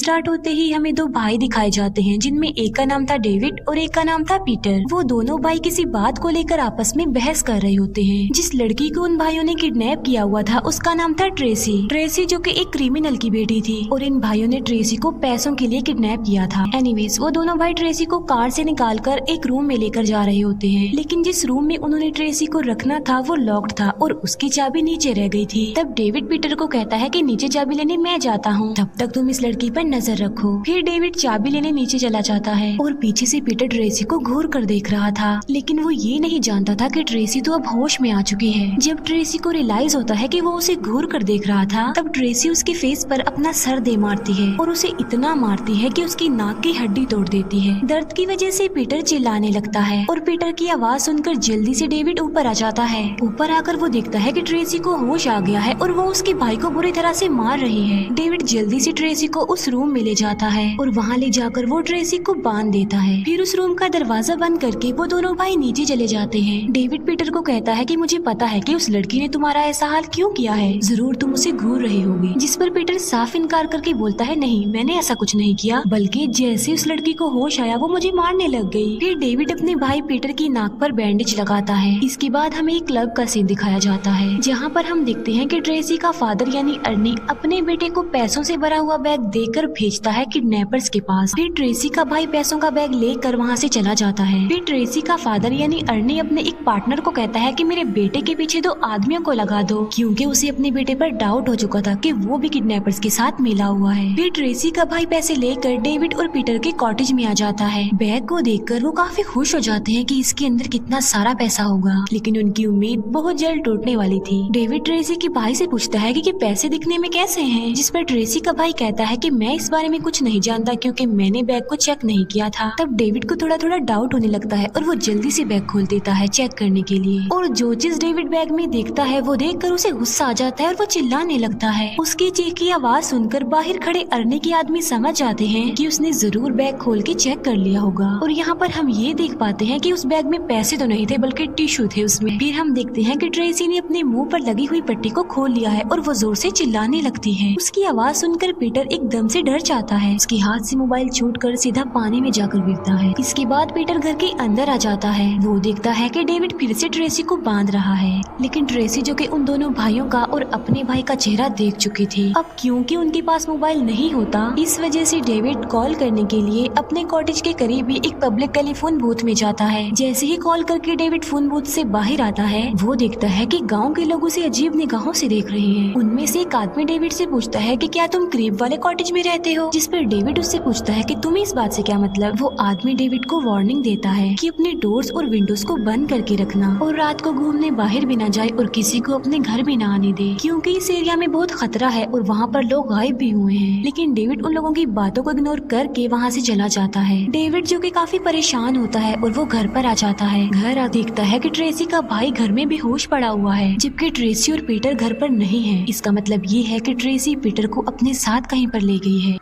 Start होते ही हमें दो भाई दिखाए जाते हैं, जिनमें एक का नाम था डेविड और एक का नाम था पीटर। वो दोनों भाई किसी बात को लेकर आपस में बहस कर रहे होते हैं। जिस लड़की को उन भाइयों ने किडनैप किया हुआ था उसका नाम था ट्रेसी जो कि एक क्रिमिनल की बेटी थी, और इन भाइयों ने ट्रेसी को पैसों के लिए किडनैप किया था। एनीवेज वो दोनों भाई ट्रेसी को कार से निकालकर एक रूम में लेकर जा रहे होते हैं, लेकिन जिस रूम में उन्होंने ट्रेसी को रखना था वो लॉक्ड था और उसकी चाबी नीचे रह गई थी। तब डेविड पीटर को कहता है कि नीचे चाबी लेने मैं जाता हूँ, तब तक तुम इस लड़की पर नजर रखो। फिर डेविड चाबी लेने नीचे चला जाता है और पीछे से पीटर ट्रेसी को घूर कर देख रहा था, लेकिन वो ये नहीं जानता था कि ट्रेसी तो अब होश में आ चुकी है। जब ट्रेसी को रियलाइज होता है कि वो उसे घूर कर देख रहा था, तब ट्रेसी उसके फेस पर अपना सर दे मारती है और उसे इतना मारती है कि उसकी नाक की हड्डी तोड़ देती है। दर्द की वजह से पीटर चिल्लाने लगता है और पीटर की आवाज सुनकर जल्दी से डेविड ऊपर आ जाता है। ऊपर आकर वो देखता है कि ट्रेसी को होश आ गया है और वो उसके भाई को बुरी तरह से मार रही है। डेविड जल्दी से ट्रेसी को उस रूम में ले जाता है और वहाँ ले जाकर वो ट्रेसी को बांध देता है। फिर उस रूम का दरवाजा बंद करके वो दोनों भाई नीचे चले जाते हैं। डेविड पीटर को कहता है कि मुझे पता है कि उस लड़की ने तुम्हारा ऐसा हाल क्यों किया है, जरूर तुम उसे घूर रहे होगे। जिस पर पीटर साफ इनकार करके बोलता है नहीं, मैंने ऐसा कुछ नहीं किया, बल्कि जैसे उस लड़की को होश आया वो मुझे मारने लग गई। फिर डेविड अपने भाई पीटर की नाक पर बैंडेज लगाता है। इसके बाद हमें एक क्लब का सीन दिखाया जाता है, जहाँ पर हम देखते हैं कि ट्रेसी का फादर यानी अर्नी अपने बेटे को पैसों से भरा हुआ बैग देकर भेजता है किडनैपर्स के पास। फिर ट्रेसी का भाई पैसों का बैग लेकर वहाँ से चला जाता है। फिर ट्रेसी का फादर यानी अर्नी अपने एक पार्टनर को कहता है कि मेरे बेटे के पीछे दो आदमियों को लगा दो, क्योंकि उसे अपने बेटे पर डाउट हो चुका था कि वो भी किडनैपर्स के साथ मिला हुआ है। फिर ट्रेसी का भाई पैसे लेकर डेविड और पीटर के कॉटेज में आ जाता है। बैग को देखकर वो काफी खुश हो जाते हैं कि इसके अंदर कितना सारा पैसा होगा, लेकिन उनकी उम्मीद बहुत जल्द टूटने वाली थी। डेविड ट्रेसी के भाई से पूछता है कि पैसे दिखने में कैसे हैं, जिस पर ट्रेसी का भाई कहता है कि मैं इस बारे में कुछ नहीं जानता क्योंकि मैंने बैग को चेक नहीं किया था। तब डेविड को थोड़ा थोड़ा डाउट होने लगता है और वो जल्दी से बैग खोल देता है चेक करने के लिए, और जो चीज डेविड बैग में देखता है वो देखकर उसे गुस्सा आ जाता है और वो चिल्लाने लगता है। उसकी चीख की आवाज सुनकर बाहर खड़े अर्नी के आदमी समझ जाते हैं कि उसने जरूर बैग खोल के चेक कर लिया होगा, और यहाँ पर हम ये देख पाते हैं कि उस बैग में पैसे तो नहीं थे बल्कि टिश्यू थे उसमें। फिर हम देखते हैं कि ट्रेसी ने अपने मुंह पर लगी हुई पट्टी को खोल लिया है और वो जोर से चिल्लाने लगती है। उसकी आवाज सुनकर पीटर एकदम से डर जाता है। उसके हाथ से मोबाइल छूटकर सीधा पानी में जाकर गिरता है। इसके बाद पीटर घर के अंदर आ जाता है। वो देखता है कि डेविड फिर से ट्रेसी को बांध रहा है, लेकिन ट्रेसी जो कि उन दोनों भाइयों का और अपने भाई का चेहरा देख चुकी थी। अब क्योंकि उनके पास मोबाइल नहीं होता, इस वजह से डेविड कॉल करने के लिए अपने कॉटेज के करीब ही एक पब्लिक टेलीफोन बूथ में जाता है। जैसे ही कॉल करके डेविड फोन बूथ से बाहर आता है, वो देखता है कि गांव के लोग उसे अजीब निगाहों से देख रहे हैं। उनमें से एक आदमी डेविड से पूछता है कि क्या तुम करीब वाले कॉटेज में रहते हो, जिस पर डेविड उससे पूछता है कि तुम्हें इस बात से क्या मतलब। वो आदमी डेविड को वार्निंग देता है कि अपने डोर्स और विंडोज को बंद करके रखना और रात को घूमने बाहर भी ना जाए और किसी को अपने घर भी ना आने दे, क्योंकि इस एरिया में बहुत खतरा है और वहाँ पर लोग गायब भी हुए हैं। लेकिन डेविड उन लोगों की बातों को इग्नोर करके वहाँ से चला जाता है। डेविड जो कि काफी परेशान होता है और वो घर पर आ जाता है। घर आ देखता है कि ट्रेसी का भाई घर में बेहोश पड़ा हुआ है, जबकि ट्रेसी और पीटर घर पर नहीं है। इसका मतलब ये है कि ट्रेसी पीटर को अपने साथ कहीं पर ले गई है।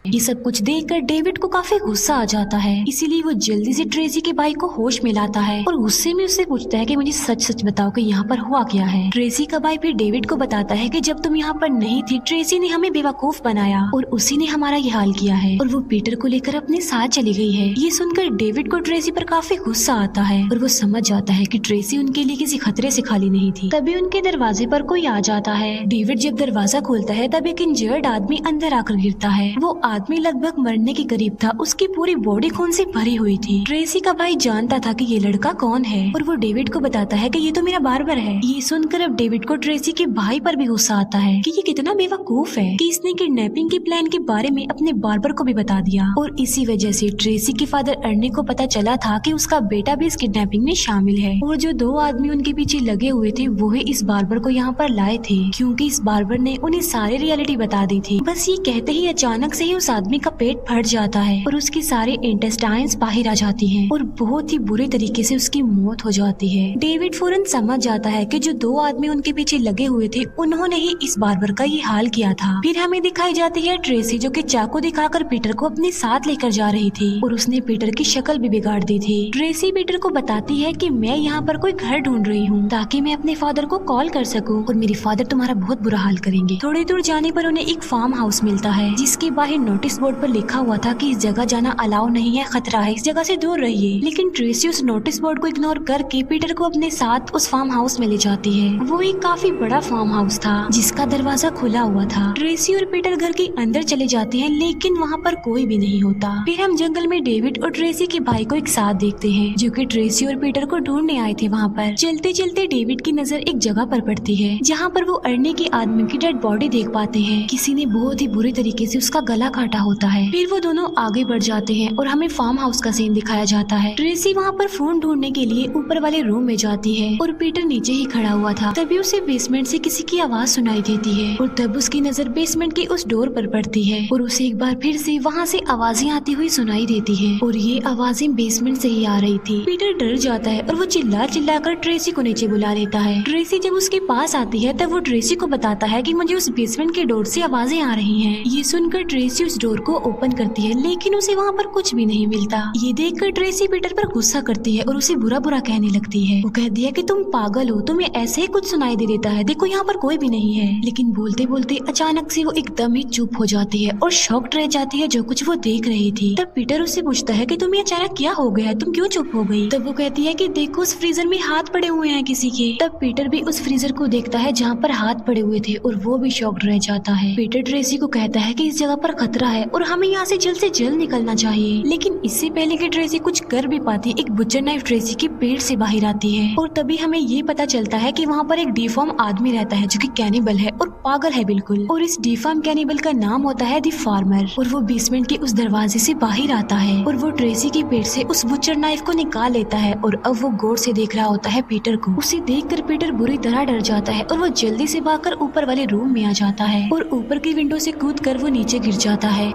ये सब कुछ देखकर डेविड को काफी गुस्सा आ जाता है, इसीलिए वो जल्दी से ट्रेसी के भाई को होश में लाता है और गुस्से में उससे पूछता है कि मुझे सच सच बताओ कि यहाँ पर हुआ क्या है। ट्रेसी का भाई फिर डेविड को बताता है कि जब तुम यहाँ पर नहीं थी, ट्रेसी ने हमें बेवकूफ बनाया और उसी ने हमारा ये हाल किया है और वो पीटर को लेकर अपने साथ चली गई है। ये सुनकर डेविड को ट्रेसी पर काफी गुस्सा आता है और वो समझ जाता है कि ट्रेसी उनके लिए किसी खतरे से खाली नहीं थी। तभी उनके दरवाजे पर कोई आ जाता है। डेविड जब दरवाजा खोलता है तब एक इंजर्ड आदमी अंदर आकर गिरता है। वो आदमी लगभग मरने के करीब था, उसकी पूरी बॉडी खून से भरी हुई थी। ट्रेसी का भाई जानता था कि ये लड़का कौन है और वो डेविड को बताता है कि ये तो मेरा बार्बर है। ये सुनकर अब डेविड को ट्रेसी के भाई पर भी गुस्सा आता है कि ये कितना बेवकूफ है कि इसने किडनैपिंग के प्लान के बारे में अपने बार्बर को भी बता दिया, और इसी वजह से ट्रेसी के फादर अर्नी को पता चला था कि उसका बेटा भी इस किडनैपिंग में शामिल है। और जो दो आदमी उनके पीछे लगे हुए थे वो ही इस बार्बर को यहाँ पर लाए थे, क्योंकि इस बार्बर ने उन्हें सारी रियलिटी बता दी थी। बस ये कहते ही अचानक से ही उस आदमी का पेट फट जाता है और उसके सारे इंटेस्टाइन्स बाहर आ जाती हैं और बहुत ही बुरे तरीके से उसकी मौत हो जाती है। डेविड फौरन समझ जाता है कि जो 2 आदमी उनके पीछे लगे हुए थे उन्होंने ही इस बार्बर का ये हाल किया था। फिर हमें दिखाई जाती है ट्रेसी, जो कि चाकू दिखाकर पीटर को अपने साथ लेकर जा रही थी और उसने पीटर की शक्ल भी बिगाड़ दी थी। ट्रेसी पीटर को बताती है कि मैं यहाँ पर कोई घर ढूंढ रही हूँ ताकि मैं अपने फादर को कॉल कर सकूँ और मेरे फादर तुम्हारा बहुत बुरा हाल करेंगे। थोड़ी दूर जाने पर उन्हें एक फार्म हाउस मिलता है जिसके बाहर नोटिस बोर्ड पर लिखा हुआ था कि इस जगह जाना अलाउ नहीं है, खतरा है, इस जगह से दूर रहिए। लेकिन ट्रेसी उस नोटिस बोर्ड को इग्नोर करके पीटर को अपने साथ उस फार्म हाउस में ले जाती है। वो एक काफी बड़ा फार्म हाउस था जिसका दरवाजा खुला हुआ था। ट्रेसी और पीटर घर के अंदर चले जाते हैं लेकिन वहाँ पर कोई भी नहीं होता। फिर हम जंगल में डेविड और ट्रेसी के भाई को एक साथ देखते हैं जो कि ट्रेसी और पीटर को ढूंढने आए थे। वहाँ पर चलते चलते डेविड की नजर एक जगह पर पड़ती है जहाँ पर वो अरने के आदमी की डेड बॉडी देख पाते हैं। किसी ने बहुत ही बुरी तरीके से उसका गला काटा होता है। फिर वो दोनों आगे बढ़ जाते हैं और हमें फार्म हाउस का सीन दिखाया जाता है। ट्रेसी वहाँ पर फोन ढूंढने के लिए ऊपर वाले रूम में जाती है और पीटर नीचे ही खड़ा हुआ था। तभी उसे बेसमेंट से किसी की आवाज सुनाई देती है और तब उसकी नजर बेसमेंट के उस डोर पर पड़ती है और उसे एक बार फिर से वहाँ से आवाजें आती हुई सुनाई देती है और ये आवाजें बेसमेंट से ही आ रही थी। पीटर डर जाता है और वो चिल्ला कर ट्रेसी को नीचे बुला लेता है। ट्रेसी जब उसके पास आती है तब वो ट्रेसी को बताता है कि मुझे उस बेसमेंट के डोर से आवाजें आ रही हैं। ये सुनकर ट्रेसी उस डोर को ओपन करती है लेकिन उसे वहाँ पर कुछ भी नहीं मिलता। ये देखकर ट्रेसी पीटर पर गुस्सा करती है और उसे बुरा बुरा कहने लगती है। वो कहती है कि तुम पागल हो, तुम्हें ऐसे ही कुछ सुनाई दे देता है, देखो यहाँ पर कोई भी नहीं है। लेकिन बोलते बोलते अचानक से वो एकदम ही चुप हो जाती है और शॉक्ड रह जाती है जो कुछ वो देख रही थी। तब पीटर उससे पूछता है कि तुम्हें अचानक क्या हो गया है, तुम क्यों चुप हो गई? तब वो कहती है कि देखो उस फ्रीजर में हाथ पड़े हुए हैं किसी के। तब पीटर भी उस फ्रीजर को देखता है जहाँ पर हाथ पड़े हुए थे और वो भी शॉक्ड रह जाता है। पीटर ट्रेसी को कहता है कि इस जगह पर खतरा है और हमें यहाँ से जल्द निकलना चाहिए। लेकिन इससे पहले कि ट्रेसी कुछ कर भी पाती, एक बुचर नाइफ ट्रेसी के पेट से बाहर आती है और तभी हमें ये पता चलता है कि वहाँ पर एक डिफॉर्म आदमी रहता है जो कि कैनिबल है और पागल है बिल्कुल। और इस डिफॉर्म कैनिबल का नाम होता है द फार्मर और वो बेसमेंट के उस दरवाजे से बाहर आता है और वो ट्रेसी के पेट से उस बुचर नाइफ को निकाल लेता है और अब वो गौर से देख रहा होता है पीटर को। उसे देखकर पीटर बुरी तरह डर जाता है और वो जल्दी से भागकर ऊपर वाले रूम में आ जाता है और ऊपर की विंडो से कूदकर वो नीचे गिर जाता है।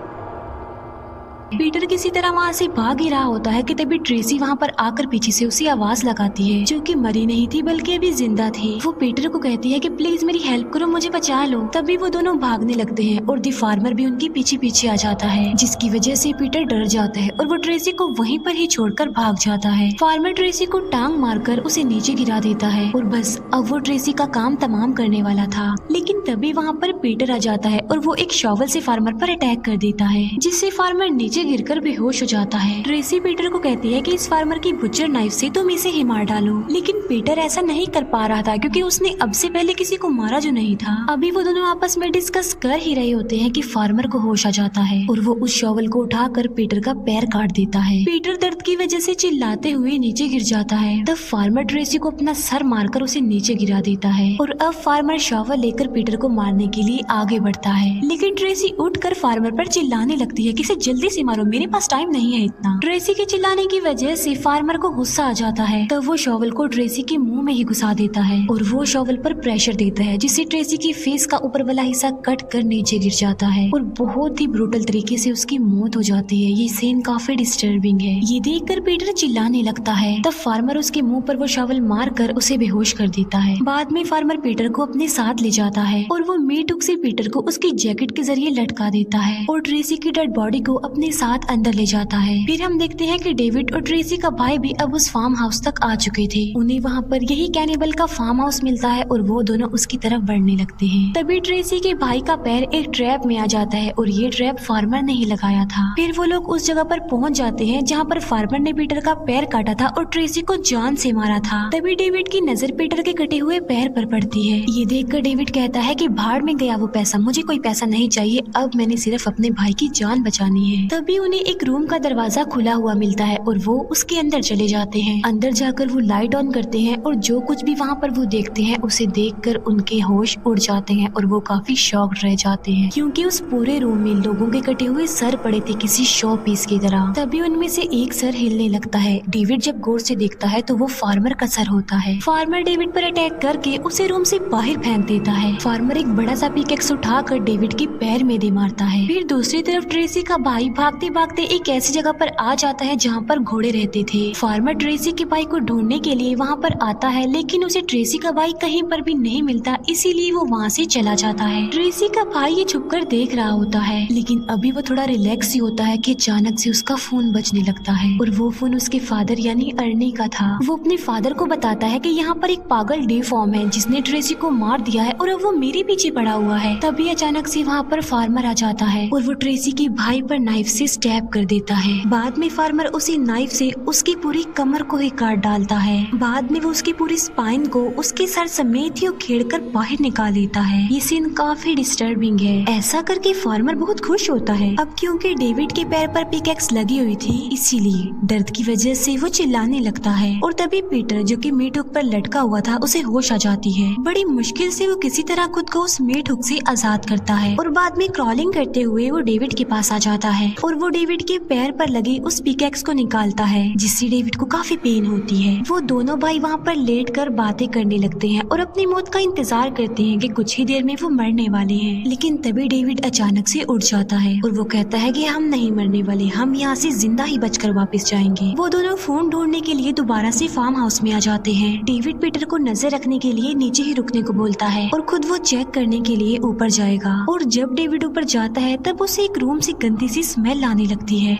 पीटर किसी तरह वहाँ से भाग ही रहा होता है कि तभी ट्रेसी वहाँ पर आकर पीछे से उसे आवाज लगाती है जो कि मरी नहीं थी बल्कि अभी जिंदा थी। वो पीटर को कहती है कि प्लीज मेरी हेल्प करो, मुझे बचा लो। तभी वो दोनों भागने लगते हैं और द फार्मर भी उनके पीछे पीछे आ जाता है जिसकी वजह से पीटर डर जाता है और वो ट्रेसी को वहीं पर ही छोड़कर भाग जाता है। फार्मर ट्रेसी को टांग मारकर उसे नीचे गिरा देता है और बस अब वो ट्रेसी का काम तमाम करने वाला था। लेकिन तभी वहाँ पर पीटर आ जाता है और वो एक शॉवल से फार्मर पर अटैक कर देता है जिससे फार्मर नीचे गिरकर बेहोश हो जाता है। ट्रेसी पीटर को कहती है कि इस फार्मर की बुचर नाइफ से तुम इसे ही मार डालो। लेकिन पीटर ऐसा नहीं कर पा रहा था क्योंकि उसने अब से पहले किसी को मारा जो नहीं था। अभी वो दोनों आपस में डिस्कस कर ही रहे होते हैं कि फार्मर को होश आ जाता है और वो उस शॉवल को उठाकर पीटर का पैर काट देता है। पीटर दर्द की वजह से चिल्लाते हुए नीचे गिर जाता है। तब फार्मर ट्रेसी को अपना सर मारकर उसे नीचे गिरा देता है और अब फार्मर शॉवल लेकर पीटर को मारने के लिए आगे बढ़ता है। लेकिन ट्रेसी उठकर फार्मर पर चिल्लाने लगती है कि इसे जल्दी से मारो, मेरे पास टाइम नहीं है इतना। ट्रेसी के चिल्लाने की वजह से फार्मर को गुस्सा आ जाता है। तब वो शॉवल को ट्रेसी के मुंह में ही घुसा देता है और वो शॉवल पर प्रेशर देता है जिससे ट्रेसी की फेस का ऊपर वाला हिस्सा कट कर नीचे गिर जाता है और बहुत ही ब्रूटल तरीके से उसकी मौत हो जाती है। ये सीन काफी डिस्टर्बिंग है। ये देखकर पीटर चिल्लाने लगता है। तब फार्मर उसके मुंह पर वो शॉवल मार कर उसे बेहोश कर देता है। बाद में फार्मर पीटर को अपने साथ ले जाता है और वो मीट हुक से पीटर को उसकी जैकेट के जरिए लटका देता है और ट्रेसी की डेड बॉडी को अपने साथ अंदर ले जाता है। फिर हम देखते हैं कि डेविड और ट्रेसी का भाई भी अब उस फार्म हाउस तक आ चुके थे। उन्हें वहाँ पर यही कैनिबल का फार्म हाउस मिलता है और वो दोनों उसकी तरफ बढ़ने लगते हैं। तभी ट्रेसी के भाई का पैर एक ट्रैप में आ जाता है और ये ट्रैप फार्मर ने ही लगाया था। फिर वो लोग उस जगह पर पहुँच जाते हैं जहाँ पर फार्मर ने पीटर का पैर काटा था और ट्रेसी को जान से मारा था। तभी डेविड की नजर पीटर के कटे हुए पैर पर पड़ती है। ये देखकर डेविड कहता है कि भाड़ में गया वो पैसा, मुझे कोई पैसा नहीं चाहिए, अब मैंने सिर्फ अपने भाई की जान बचानी है। तब तभी उन्हें एक रूम का दरवाजा खुला हुआ मिलता है और वो उसके अंदर चले जाते हैं। अंदर जाकर वो लाइट ऑन करते हैं और जो कुछ भी वहाँ पर वो देखते हैं उसे देखकर उनके होश उड़ जाते हैं और वो काफी शॉक्ड रह जाते हैं, क्योंकि उस पूरे रूम में लोगों के कटे हुए सर पड़े थे किसी शो पीस की तरह। तभी उनमें से एक सर हिलने लगता है। डेविड जब गौर से देखता है तो वो फार्मर का सर होता है। फार्मर डेविड पर अटैक करके उसे रूम से बाहर फेंक देता है। फार्मर एक बड़ा सा पिकेक्स उठाकर डेविड के पैर में दे मारता है। फिर दूसरी तरफ ट्रेसी का भाई भागते भागते एक ऐसी जगह पर आ जाता है जहाँ पर घोड़े रहते थे। फार्मर ट्रेसी के भाई को ढूंढने के लिए वहाँ पर आता है, लेकिन उसे ट्रेसी का भाई कहीं पर भी नहीं मिलता, इसीलिए वो वहाँ से चला जाता है। ट्रेसी का भाई ये छुपकर देख रहा होता है, लेकिन अभी वो थोड़ा रिलैक्स ही होता है कि अचानक से उसका फोन बजने लगता है और वो फोन उसके फादर यानी अर्नी का था। वो अपने फादर को बताता है कि यहाँ पर एक पागल डिफॉर्म है जिसने ट्रेसी को मार दिया है और अब वो मेरे पीछे पड़ा हुआ है। तभी अचानक से वहाँ पर फार्मर आ जाता है और वो ट्रेसी के भाई पर नाइफ से स्टैब कर देता है। बाद में फार्मर उसी नाइफ से उसकी पूरी कमर को ही काट डालता है। बाद में वो उसकी पूरी स्पाइन को उसके सर समेत ही उखेड़ कर बाहर निकाल देता है। ये सीन काफी डिस्टर्बिंग है। ऐसा करके फार्मर बहुत खुश होता है। अब क्योंकि डेविड के पैर पर पिकेक्स लगी हुई थी, इसीलिए दर्द की वजह से वो चिल्लाने लगता है और तभी पीटर जो कि मीट हुक पर लटका हुआ था उसे होश आ जाती है। बड़ी मुश्किल से वो किसी तरह खुद को उस मीट हुक से आजाद करता है और बाद में क्रॉलिंग करते हुए वो डेविड के पास आ जाता है और वो डेविड के पैर पर लगी उस पिकेक्स को निकालता है, जिससे डेविड को काफी पेन होती है। वो दोनों भाई वहाँ पर लेटकर बातें करने लगते हैं और अपनी मौत का इंतजार करते हैं कि कुछ ही देर में वो मरने वाले हैं। लेकिन तभी डेविड अचानक से उठ जाता है और वो कहता है कि हम नहीं मरने वाले, हम यहाँ से जिंदा ही बचकर वापस जाएंगे। वो दोनों फोन ढूंढने के लिए दोबारा से फार्म हाउस में आ जाते हैं। डेविड पीटर को नजर रखने के लिए नीचे ही रुकने को बोलता है और खुद वो चेक करने के लिए ऊपर जाएगा। और जब डेविड ऊपर जाता है तब उसे एक रूम से गंदी सी स्मेल आने लगती है,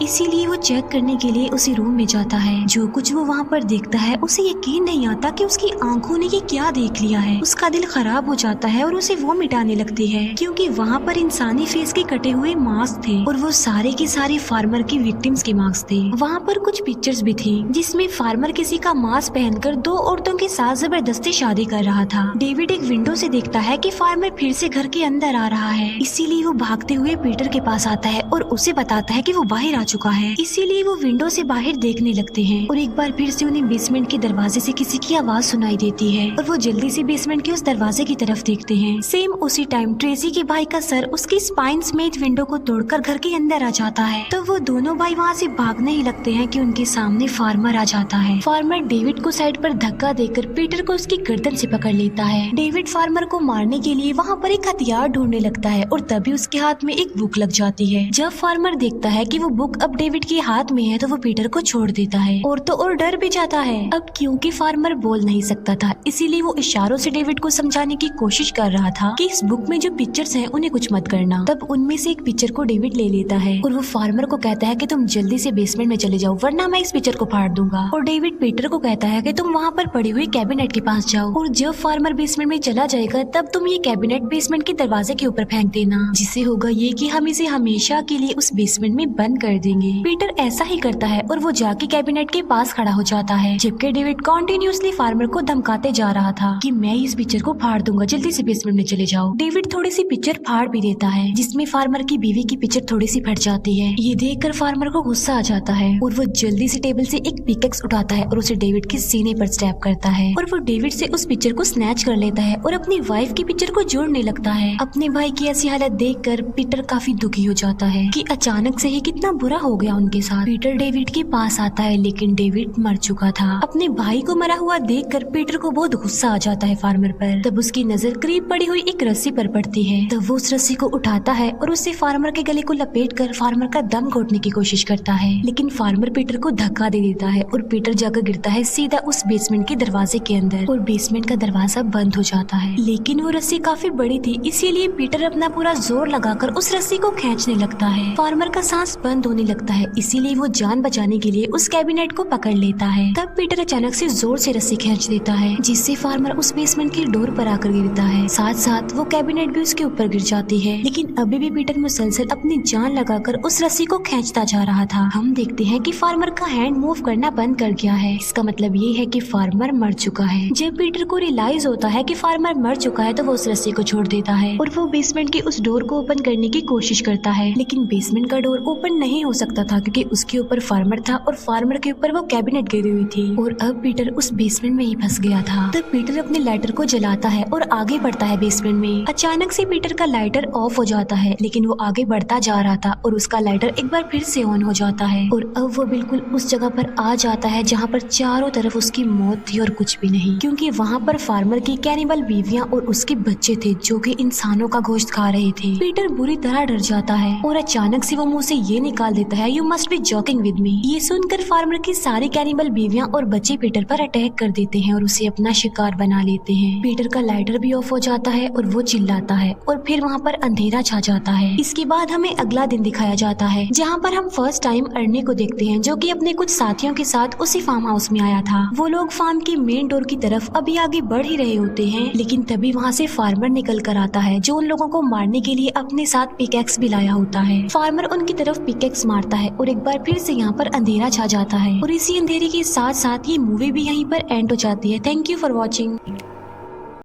इसीलिए वो चेक करने के लिए उसी रूम में जाता है। जो कुछ वो वहाँ पर देखता है उसे यकीन नहीं आता कि उसकी आंखों ने ये क्या देख लिया है। उसका दिल खराब हो जाता है और उसे वो मिटाने लगती है, क्योंकि वहाँ पर इंसानी फेस के कटे हुए मास्क थे और वो सारे के सारे फार्मर की विक्टिम्स के मास्क थे। वहाँ पर कुछ पिक्चर्स भी थी जिसमें फार्मर किसी का मास्क पहनकर दो औरतों के साथ जबरदस्ती शादी कर रहा था। डेविड एक विंडो से देखता है कि फार्मर फिर से घर के अंदर आ रहा है, इसीलिए वो भागते हुए पीटर के पास आता है और उसे बताता है कि वो बाहर आ चुका है। इसीलिए वो विंडो से बाहर देखने लगते हैं और एक बार फिर से उन्हें बेसमेंट के दरवाजे से किसी की आवाज सुनाई देती है और वो जल्दी से बेसमेंट के उस दरवाजे की तरफ देखते हैं। सेम उसी टाइम ट्रेसी के भाई का सर उसकी स्पाइन समेत विंडो को तोड़कर घर के अंदर आ जाता है। तो वो दोनों भाई वहाँ से भागने ही लगते हैं कि उनके सामने फार्मर आ जाता है। फार्मर डेविड को साइड पर धक्का देकर पीटर को उसकी गर्दन से पकड़ लेता है। डेविड फार्मर को मारने के लिए वहाँ पर एक हथियार ढूंढने लगता है और तभी उसके हाथ में एक बुक लग जाती है। जब फार्मर देखता है कि वो बुक अब डेविड के हाथ में है तो वो पीटर को छोड़ देता है और तो और डर भी जाता है। अब क्योंकि फार्मर बोल नहीं सकता था, इसीलिए वो इशारों से डेविड को समझाने की कोशिश कर रहा था कि इस बुक में जो पिक्चर्स हैं उन्हें कुछ मत करना। तब उनमें से एक पिक्चर को डेविड ले लेता है और वो फार्मर को कहता है कि तुम जल्दी से बेसमेंट में चले जाओ वरना मैं इस पिक्चर को फाड़ दूंगा। और डेविड पीटर को कहता है कि तुम वहाँ पर पड़ी हुई कैबिनेट के पास जाओ और जब फार्मर बेसमेंट में चला जाएगा तब तुम ये कैबिनेट बेसमेंट के दरवाजे के ऊपर फेंक देना, जिससे होगा ये कि हम इसे हमेशा के लिए उस बेसमेंट में बंद कर देंगे। पीटर ऐसा ही करता है और वो जाके कैबिनेट के पास खड़ा हो जाता है, जबकि डेविड कॉन्टिन्यूसली फार्मर को धमकाते जा रहा था कि मैं इस पिक्चर को फाड़ दूंगा, जल्दी से बेसमेंट में चले जाओ। डेविड थोड़ी सी पिक्चर फाड़ भी देता है जिसमें फार्मर की बीवी की पिक्चर थोड़ी सी फट जाती है। ये देखकर फार्मर को गुस्सा आ जाता है और वो जल्दी से टेबल से एक पिकेक्स उठाता है और उसे डेविड के सीने पर स्टैब करता है और वो डेविड से उस पिक्चर को स्नैच कर लेता है और अपनी वाइफ की पिक्चर को जोड़ने लगता है। अपने भाई की ऐसी हालत देखकर पीटर काफी दुखी हो जाता है कि अचानक से ही कितना बुरा हो गया उनके साथ। पीटर डेविड के पास आता है लेकिन डेविड मर चुका था। अपने भाई को मरा हुआ देखकर पीटर को बहुत गुस्सा आ जाता है फार्मर पर। तब उसकी नजर करीब पड़ी हुई एक रस्सी पर पड़ती है। तब वो उस रस्सी को उठाता है और उससे फार्मर के गले को लपेटकर फार्मर का दम घोटने की कोशिश करता है, लेकिन फार्मर पीटर को धक्का दे देता है और पीटर जाकर गिरता है सीधा उस बेसमेंट के दरवाजे के अंदर और बेसमेंट का दरवाजा बंद हो जाता है। लेकिन वो रस्सी काफी बड़ी थी, इसीलिए पीटर अपना पूरा जोर लगाकर उस रस्सी को खींचने लगता है। फार्मर का सांस बंद होने लगता है, इसीलिए वो जान बचाने के लिए उस कैबिनेट को पकड़ लेता है। तब पीटर अचानक से जोर से रस्सी खींच देता है, जिससे फार्मर उस बेसमेंट की डोर पर आकर गिरता है। साथ साथ वो कैबिनेट भी उसके ऊपर गिर जाती है, लेकिन अभी भी पीटर मुसलसल अपनी जान लगाकर उस रस्सी को खींचता जा रहा था। हम देखते हैं कि फार्मर का हैंड मूव करना बंद कर गया है। इसका मतलब ये है कि फार्मर मर चुका है। जब पीटर को रियलाइज होता है कि फार्मर मर चुका है तो वो उस रस्सी को छोड़ देता है और वो बेसमेंट की उस डोर को ओपन करने की कोशिश करता है, लेकिन बेसमेंट का डोर ओपन नहीं हो सकता था क्योंकि उसके ऊपर फार्मर था और फार्मर के ऊपर वो कैबिनेट गिरी हुई थी और अब पीटर उस बेसमेंट में ही फंस गया था। तब पीटर अपने लाइटर को जलाता है और आगे बढ़ता है बेसमेंट में। अचानक से पीटर का लाइटर ऑफ हो जाता है, लेकिन वो आगे बढ़ता जा रहा था और उसका लाइटर एक बार फिर से ऑन हो जाता है और अब वो बिल्कुल उस जगह पर आ जाता है जहाँ पर चारों तरफ उसकी मौत थी और कुछ भी नहीं, क्योंकि वहाँ पर फार्मर की कैनिबल बीवियां और उसके बच्चे थे जो कि इंसानों का गोश्त खा रहे थे। पीटर बुरी तरह डर जाता है और अचानक से वो मुंह से ये निकाल देता है, you must be joking with me. ये सुनकर फार्मर की सारी कैनिबल बीवियां और बच्चे पीटर पर अटैक कर देते हैं और उसे अपना शिकार बना लेते हैं। पीटर का लाइटर भी ऑफ हो जाता है और वो चिल्लाता है और फिर वहाँ पर अंधेरा छा जाता है। इसके बाद हमें अगला दिन दिखाया जाता है जहाँ पर हम फर्स्ट टाइम अर्नी को देखते हैं जो कि अपने कुछ साथियों के साथ उसी फार्म हाउस में आया था। वो लोग फार्म की मेन डोर की तरफ अभी आगे बढ़ ही रहे होते हैं, लेकिन तभी वहाँ से फार्मर निकल कर आता है जो उन लोगों को मारने के लिए अपने साथ पिकैक्स भी लाया होता है। फार्मर उनकी तरफ पिकैक्स मारता है और एक बार फिर से यहाँ पर अंधेरा छा जाता है और इसी अंधेरे के साथ साथ ये मूवी भी यहीं पर एंड हो जाती है। Thank you for watching.